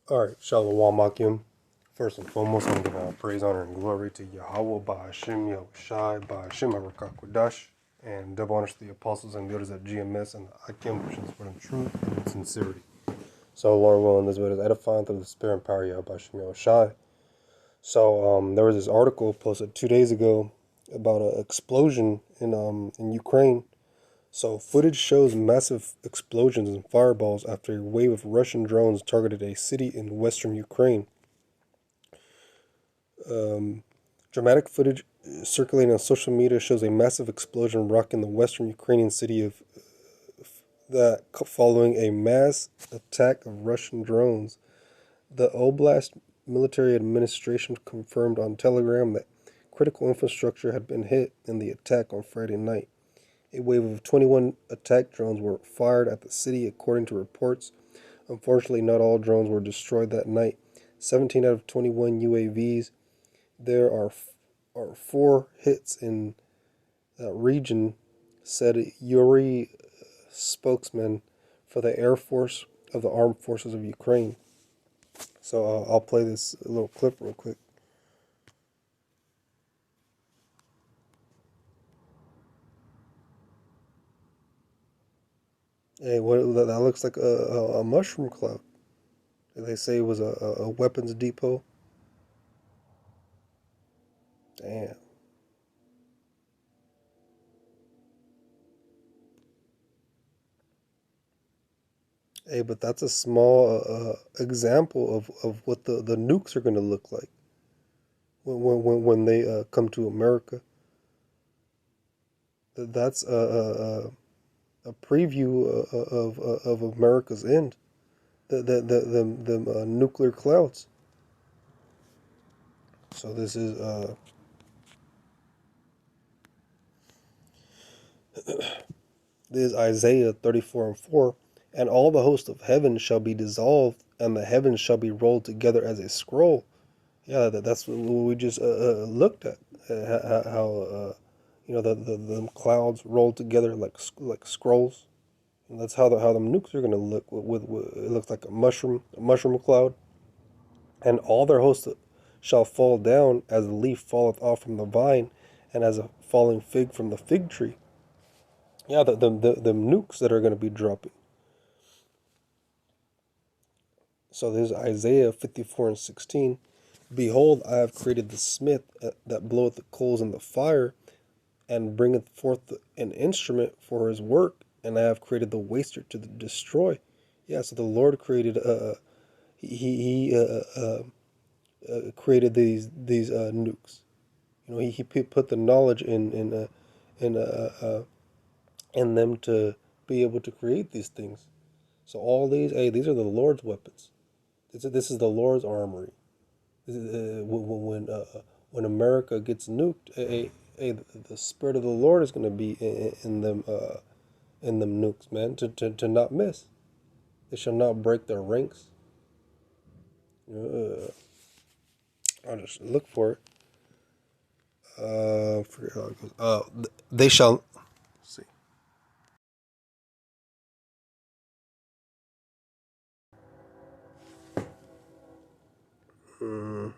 Alright, Shalom Akim. First and foremost, I'm giving all praise, honor, and glory to Yahawah, Bahasham, YAHAWASHI, Bahasham, Barak, Qadash, and double honors to the apostles and the others at GMS and the Akim, which is for in truth and in sincerity. So, Lord willing, this video is edifying through the spirit and power of Yahweh, Bahasham, YAHAWASHI. So, there was this article posted 2 days ago about an explosion in Ukraine. So, footage shows massive explosions and fireballs after a wave of Russian drones targeted a city in western Ukraine. Dramatic footage circulating on social media shows a massive explosion rocking the western Ukrainian city of that following a mass attack of Russian drones. The Oblast military administration confirmed on Telegram that critical infrastructure had been hit in the attack on Friday night. A wave of 21 attack drones were fired at the city, according to reports. Unfortunately, not all drones were destroyed that night. 17 out of 21 UAVs. There are 4 hits in that region, said Yuri, spokesman for the Air Force of the Armed Forces of Ukraine. So I'll play this little clip real quick. Hey, what that looks like a mushroom cloud. They say it was a weapons depot. Damn. Hey, but that's a small example of what the nukes are going to look like when they come to America. That's a preview of America's end. The nuclear clouds. So this is Isaiah 34:4, and all the host of heaven shall be dissolved, and the heavens shall be rolled together as a scroll. Yeah, that's what we just looked at. How the clouds rolled together like scrolls. And that's how the nukes are gonna look. With it looks like a mushroom cloud, and all their hosts shall fall down as a leaf falleth off from the vine, and as a falling fig from the fig tree. Yeah, the nukes that are going to be dropping. So there's Isaiah 54:16. Behold, I have created the smith that bloweth the coals in the fire, and bringeth forth an instrument for his work, and I have created the waster to destroy. Yeah, so the Lord created he created these nukes. He put the knowledge in them to be able to create these things. So all these are the Lord's weapons. This is the Lord's armory. When America gets nuked, the spirit of the Lord is going to be in them nukes, man, to not miss. They shall not break their ranks. I'll just look for it. Forget how it goes. They shall. Let's see. Hmm.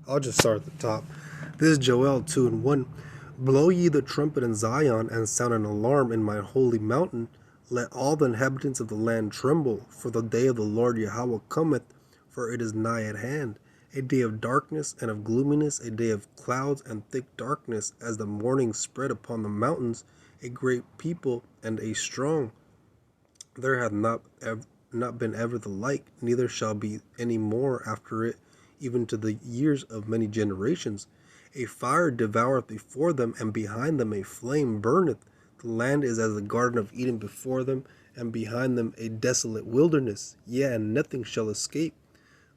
I'll just start at the top. This is Joel 2:1. Blow ye the trumpet in Zion, and sound an alarm in my holy mountain. Let all the inhabitants of the land tremble, for the day of the Lord Yahweh cometh, for it is nigh at hand. A day of darkness and of gloominess, a day of clouds and thick darkness, as the morning spread upon the mountains, a great people and a strong. There hath not been ever the like, neither shall be any more after it, even to the years of many generations. A fire devoureth before them, and behind them a flame burneth. The land is as the garden of Eden before them, and behind them a desolate wilderness. Yea, and nothing shall escape.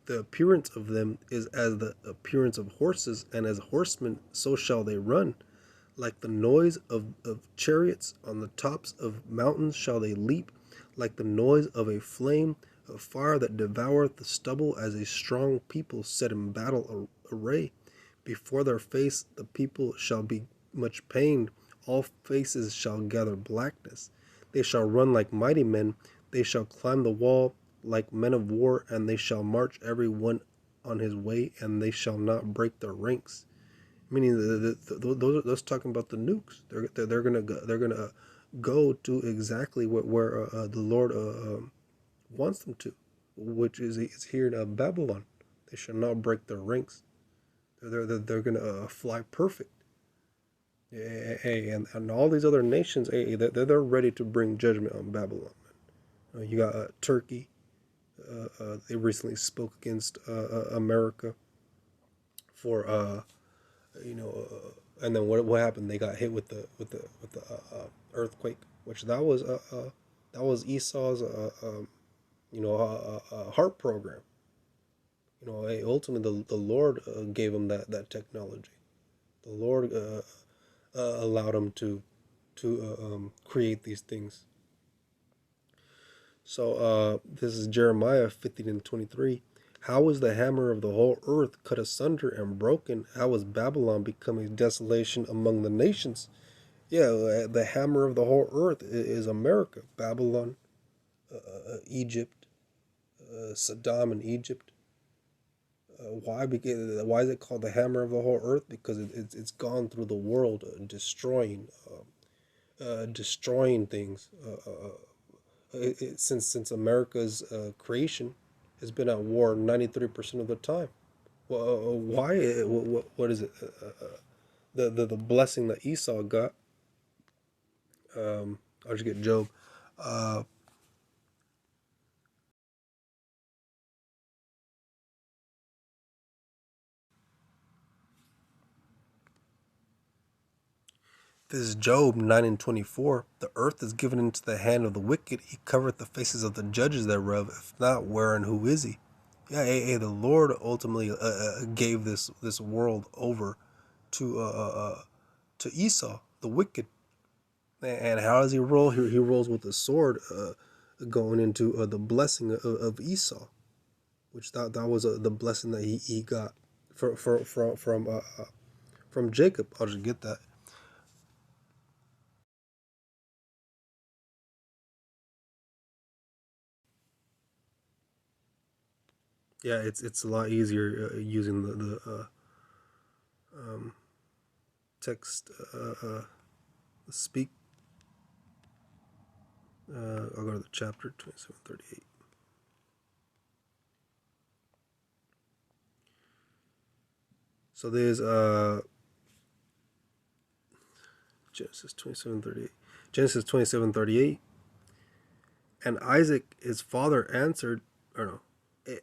The appearance of them is as the appearance of horses, and as horsemen so shall they run. Like the noise of chariots on the tops of mountains shall they leap, like the noise of a flame of fire that devoureth the stubble, as a strong people set in battle array. Before their face the people shall be much pained, all faces shall gather blackness. They shall run like mighty men, they shall climb the wall like men of war, and they shall march every one on his way, and they shall not break their ranks. Meaning those talking about the nukes. They're gonna go to exactly where the Lord wants them to, which is here in Babylon. They shall not break their ranks. They're gonna fly perfect. Hey, and all these other nations, hey, they're ready to bring judgment on Babylon. You got Turkey. They recently spoke against America for you know, and then what happened? They got hit with the earthquake, which that was Esau's heart program. Ultimately the Lord gave him that technology. The Lord allowed him to create these things. So this is Jeremiah 15:23. How is the hammer of the whole earth cut asunder and broken? How is Babylon become a desolation among the nations? Yeah, the hammer of the whole earth is America, Babylon, Egypt, Saddam in Egypt. Why? Because why is it called the hammer of the whole earth? Because it's gone through the world, destroying things. Since America's creation has been at war 93% of the time. Well, why? What is it? The blessing that Esau got. I'll just get Job. Uh, this is Job 9:24. The earth is given into the hand of the wicked. He covereth the faces of the judges thereof. If not, where and who is he? Yeah, the Lord ultimately gave this world over to to Esau, the wicked. And how does he roll? He rolls with a sword, going into the blessing of Esau, which that was the blessing that he got from Jacob. I'll just get that. Yeah, it's a lot easier using the text speak. I'll go to the chapter 27:38. So there's Genesis 27:38. Genesis 27:38. And Isaac his father answered, or no,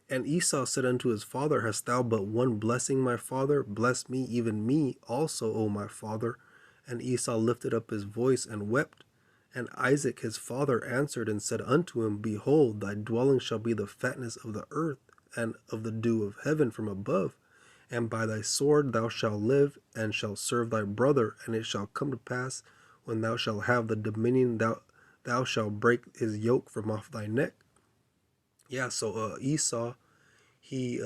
and Esau said unto his father, Hast thou but one blessing, my father? Bless me, even me also, O my father. And Esau lifted up his voice and wept. And Isaac his father answered and said unto him, Behold, thy dwelling shall be the fatness of the earth, and of the dew of heaven from above. And by thy sword thou shalt live, and shalt serve thy brother. And it shall come to pass, when thou shalt have the dominion, thou shalt break his yoke from off thy neck. Yeah, so Esau, he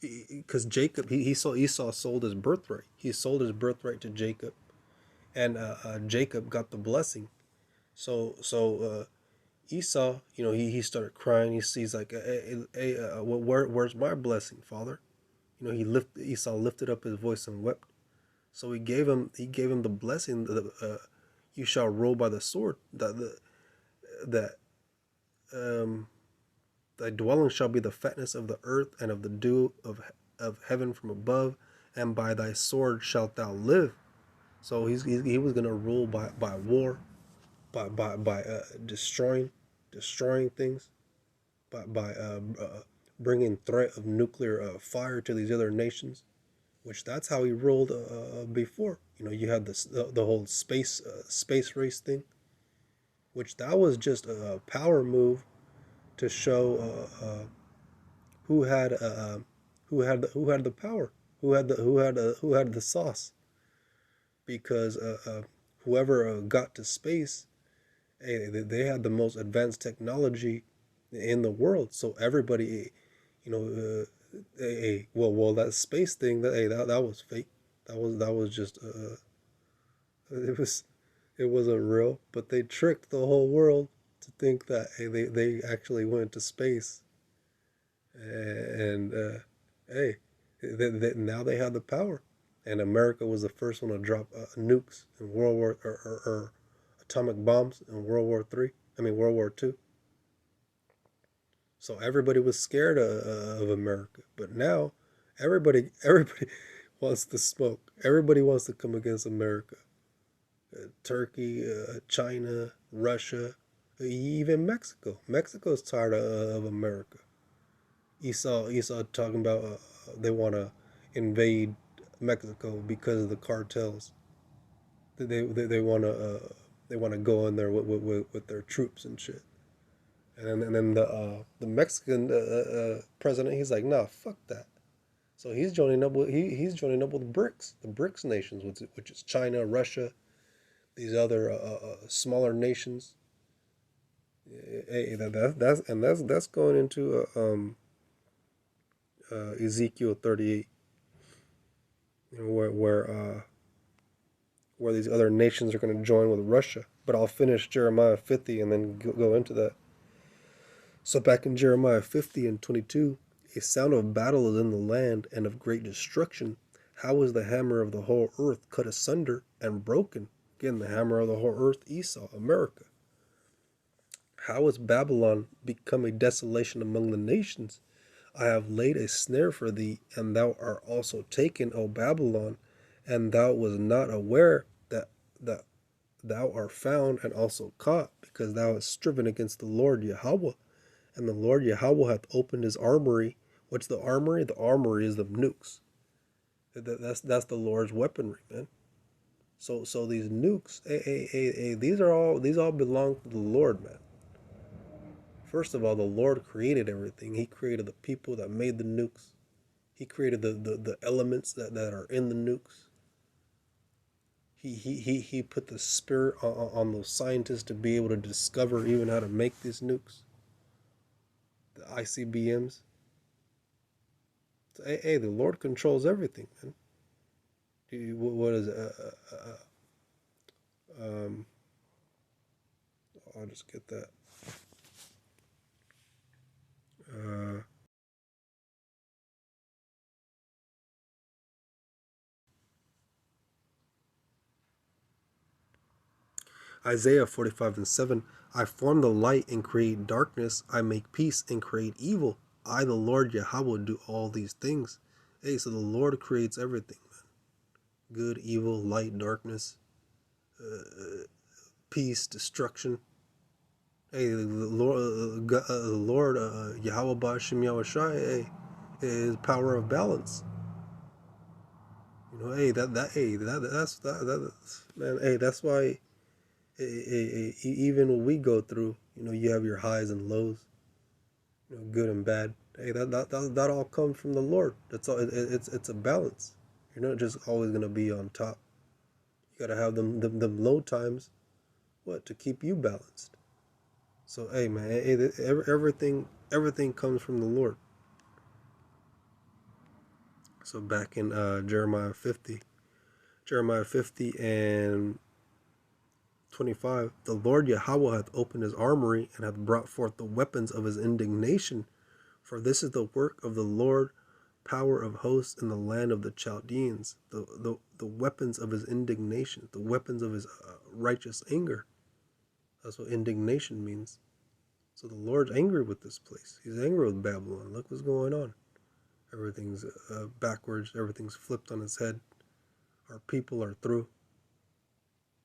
because Jacob, he saw Esau sold his birthright. He sold his birthright to Jacob, and Jacob got the blessing. So Esau, he started crying. He's like, hey, where's my blessing, father? Esau lifted up his voice and wept. So he gave him the blessing. You shall rule by the sword. That um Thy dwelling shall be the fatness of the earth, and of the dew of heaven from above, and by thy sword shalt thou live. So he was gonna rule by war, by destroying things, by bringing threat of nuclear fire to these other nations. which that's how he ruled before. You had the whole space race thing, which that was just a power move to show who had who had the power, who had the sauce, because whoever got to space, hey, they had the most advanced technology in the world. So everybody, hey, well, that space thing, that was fake. That was just it was it wasn't real. But they tricked the whole world to think that, hey, they actually went to space, and hey, now they have the power. And America was the first one to drop nukes in World War, or atomic bombs in World War III. I mean World War II. So everybody was scared of America. But now everybody wants to smoke. Everybody wants to come against America. Turkey, China, Russia, even Mexico. Mexico's tired of America. Esau talking about they want to invade Mexico because of the cartels. They want to go in there with their troops and shit. And then the Mexican president, he's like, nah, fuck that. So he's joining up with he's joining up with the BRICS nations, which is China, Russia, these other smaller nations. Hey, that's going into Ezekiel 38, where these other nations are going to join with Russia. But I'll finish Jeremiah 50 and then go into that. So back in Jeremiah 50 and 22, a sound of battle is in the land and of great destruction. How is the hammer of the whole earth cut asunder and broken? Again, the hammer of the whole earth, Esau, America. How is Babylon become a desolation among the nations? I have laid a snare for thee, and thou art also taken, O Babylon, and thou was not aware that thou art found and also caught, because thou hast striven against the Lord Yahawah. And the Lord Yahawah hath opened his armory. What's the armory? The armory is the nukes. That's the Lord's weaponry, man. So these nukes, these all belong to the Lord, man. First of all, the Lord created everything. He created the people that made the nukes. He created the elements that are in the nukes. He put the spirit on those scientists to be able to discover even how to make these nukes. The ICBMs. So, hey, the Lord controls everything, man. What is it? Um, I'll just get that. Uh, Isaiah 45 and 7. I form the light and create darkness. I make peace and create evil. I, the Lord Yahweh, do all these things. Hey, so the Lord creates everything, man. Good, evil, light, darkness, peace, destruction. Hey, the Lord Yahweh Bahasham YAHAWASHI, hey, is power of balance. Hey, that's man. Hey, that's why. Even when we go through, you have your highs and lows, good and bad. Hey, that all comes from the Lord. That's all. It's a balance. You're not just always gonna be on top. You gotta have them low times, to keep you balanced. So hey, man, everything comes from the Lord. So back in Jeremiah 50 and 25, the Lord Yahweh hath opened his armory and hath brought forth the weapons of his indignation. For this is the work of the Lord, power of hosts in the land of the Chaldeans, the weapons of his indignation, the weapons of his righteous anger. That's what indignation means. So the Lord's angry with this place. He's angry with Babylon. Look what's going on. Everything's backwards. Everything's flipped on its head. Our people are through.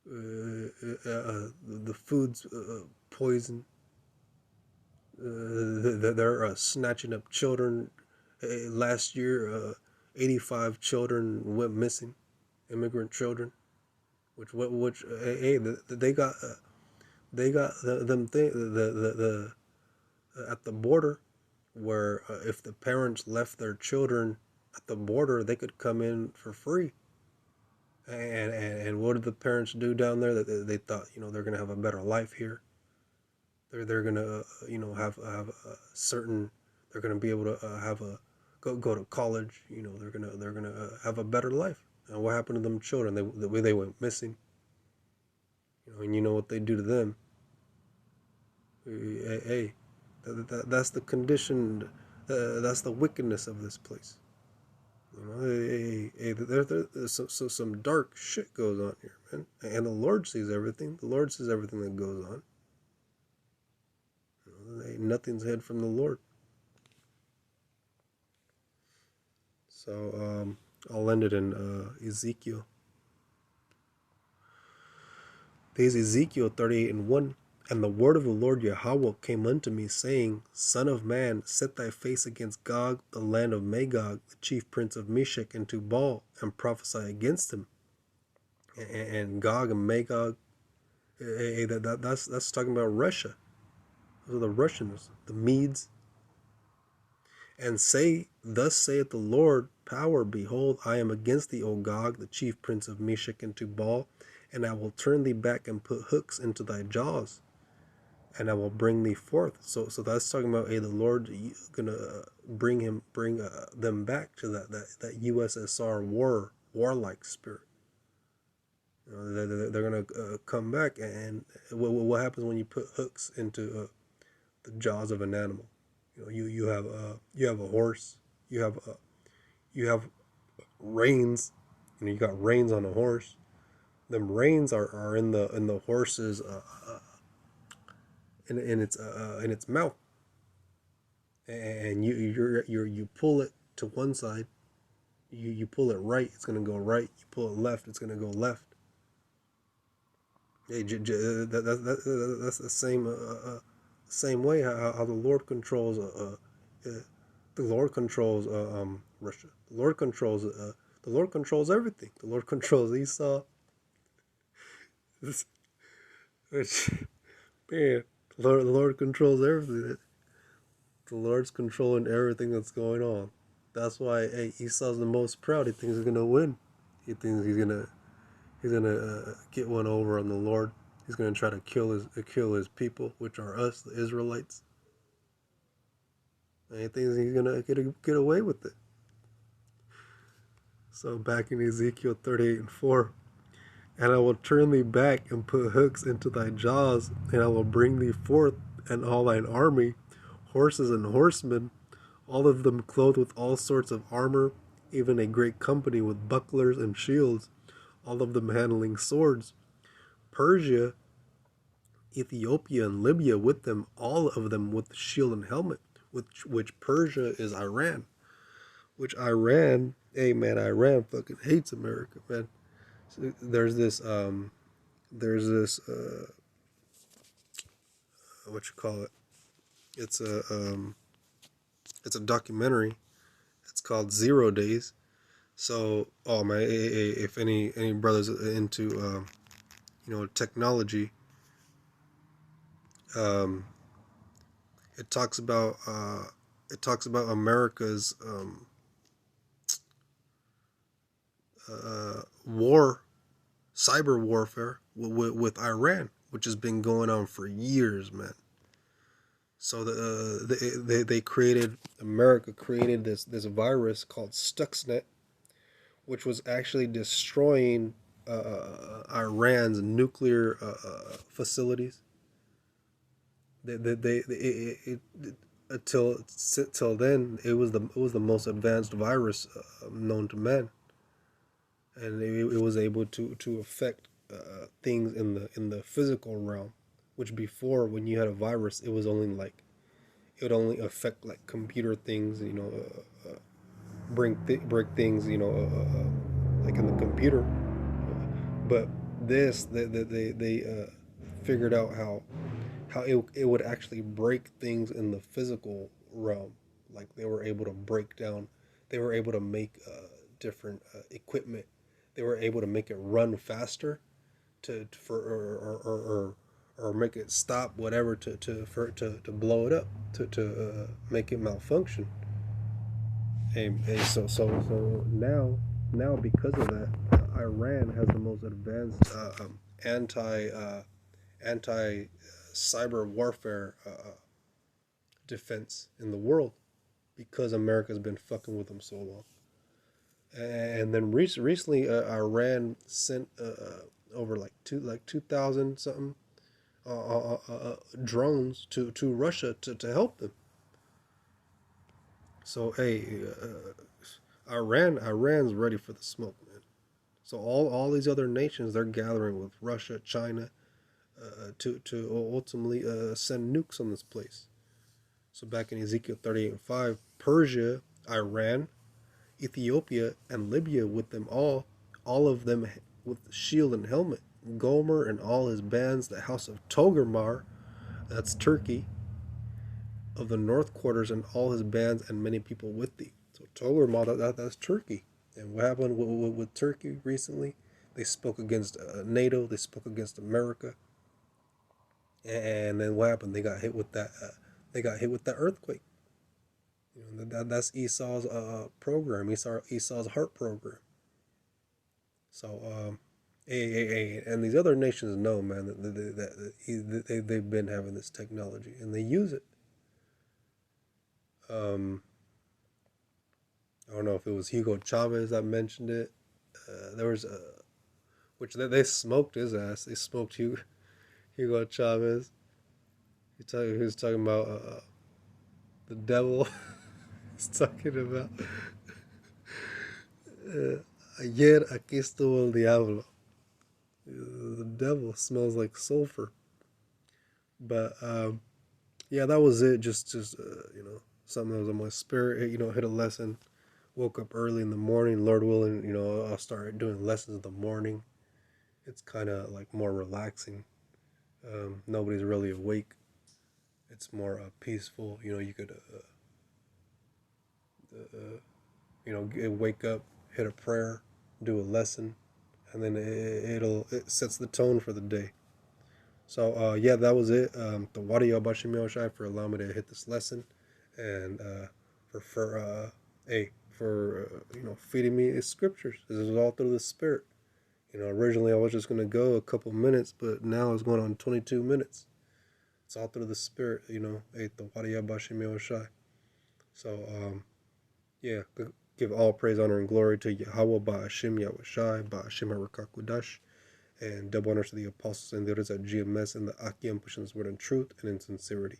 The food's poison. They're snatching up children. Last year, 85 children went missing, immigrant children, which hey, they got them thing the at the border where if the parents left their children at the border, they could come in for free. And what did the parents do down there? That they thought, they're gonna have a better life here. They're gonna have a certain. They're gonna be able to have a go to college. They're gonna have a better life. And what happened to them children? They went missing. And you know what they do to them. Hey, that's the condition. That's the wickedness of this place. There's some dark shit goes on here, man. And the Lord sees everything. The Lord sees everything that goes on. Nothing's hid from the Lord. So I'll end it in Ezekiel. There's Ezekiel 38:1. And the word of the Lord Yahawah came unto me, saying, Son of man, set thy face against Gog, the land of Magog, the chief prince of Meshech and Tubal, and prophesy against him. And Gog and Magog, that's talking about Russia. Those are the Russians, the Medes. And say, Thus saith the Lord, Power, behold, I am against thee, O Gog, the chief prince of Meshech and Tubal, and I will turn thee back and put hooks into thy jaws, and I will bring thee forth. So that's talking about, the Lord gonna bring them back to that USSR warlike spirit. They're gonna come back, and what happens when you put hooks into the jaws of an animal? You have a horse, you have reins. You got reins on a horse. Them reins are in the horse's in its mouth, and you pull it to one side. You pull it right, it's gonna go right. You pull it left, it's gonna go left. Hey, that's the same way how the Lord controls Russia. The Lord controls everything. The Lord controls Esau. Which, man, the Lord controls everything. The Lord's controlling everything that's going on. That's why, Esau's the most proud. He thinks he's gonna win. He thinks he's gonna get one over on the Lord. He's gonna try to kill his people, which are us, the Israelites. And he thinks he's gonna get away with it. So back in Ezekiel 38:4, and I will turn thee back and put hooks into thy jaws, and I will bring thee forth and all thine army, horses and horsemen, all of them clothed with all sorts of armor, even a great company with bucklers and shields, all of them handling swords. Persia, Ethiopia, and Libya with them, all of them with shield and helmet, which Persia is Iran. Which Iran, hey man, Iran fucking hates America, man. So there's this what you call it? It's a documentary. It's called 0 Days. So, oh man, if any brothers into technology, um, it talks about America's cyber warfare with Iran, which has been going on for years, man. So America created this virus called Stuxnet, which was actually destroying Iran's nuclear facilities. Until then, it was the most advanced virus known to man, and it was able to affect things in the physical realm, which before, when you had a virus, it would only affect like computer things, break things, like in the computer. But they figured out how it would actually break things in the physical realm. Like they were able to break down, they were able to make equipment. They were able to make it run faster or make it stop whatever to blow it up to make it malfunction. So now because of that, Iran has the most advanced anti cyber warfare defense in the world because America's been fucking with them so long. And then recently, Iran sent over like 2,000 something drones to Russia to help them. So hey, Iran's ready for the smoke, man. So all these other nations, they're gathering with Russia, China, to ultimately send nukes on this place. So back in Ezekiel 38:5, Persia, Iran, Ethiopia, and Libya with them all of them with shield and helmet. Gomer and all his bands, the house of Togarmah, that's Turkey, of the north quarters, and all his bands and many people with thee. So Togarmah, that's Turkey. And what happened with Turkey recently? They spoke against NATO. They spoke against America. And then what happened? They got hit with that. They got hit with that earthquake. You know, that's Esau's program. Esau's heart program. So and these other nations know, man, that they've been having this technology and they use it. I don't know if it was Hugo Chavez that mentioned it. There was which they smoked his ass. They smoked Hugo Chavez. He was talking about the devil. He's talking about ayer aquí estuvo el diablo. The devil smells like sulfur. But yeah, that was it. Just something that was on my spirit. Hit a lesson. Woke up early in the morning. Lord willing, I'll start doing lessons in the morning. It's kind of like more relaxing. Nobody's really awake. It's more peaceful. You could, wake up, hit a prayer, do a lesson, and then it sets the tone for the day. So yeah, that was it. The YAHAWASHI for allowing me to hit this lesson, and feeding me scriptures. This is all through the Spirit. Originally I was just gonna go a couple minutes, but now it's going on 22 minutes. It's all through the Spirit. The YAHAWASHI. So yeah, give all praise, honor, and glory to Yahawah, Bahasham, Yahawashi, Bahasham, Qadash. And double honors to the apostles and the others at GMS and the Akim pushing this word in truth and in sincerity.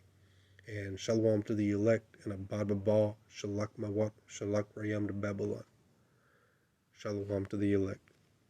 And shalom to the elect and abad babal, shalak mawat, shalak rayam to Babylon. Shalom to the elect.